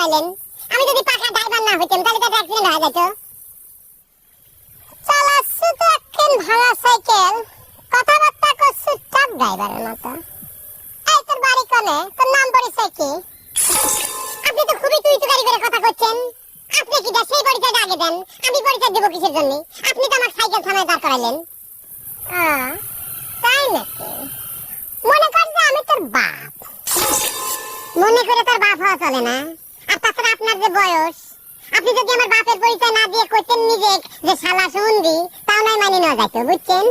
করাইলেন? আমি যদি পাকা ড্রাইভার না হইতাম তাহলে তো অ্যাক্সিডেন্ট হয়ে যেত। চালাচ্ছি তো একখান ভাঙা সাইকেল, কথাবার্তা করছি ট্রাক ড্রাইভারের মতো। এই তোর বাড়ি কোনে? তোর নাম পরিচয় কি? আপনি তো খুবই তুই তুকারি করে কথা করছেন। আপনি কি সেই পরিচয়টা আগে দেন, আমি পরিচয় দেবো কিসের জন্য? আপনি তো আমার সাইকেল থানায় দাঁড় করাইলেন। তাই নাকি? মনে কর যে আমি তোর বাপ। মনে করে তোর বাপ হওয়া চলে না। আর তাছাড়া আপনার যে বয়স, আপনি যদি আমার বাপের পরিচয় না দিয়ে কইতেন নিজে যে শালা শুনবি, তাও নয় মানি নেওয়া যাইতো, বুঝছেন?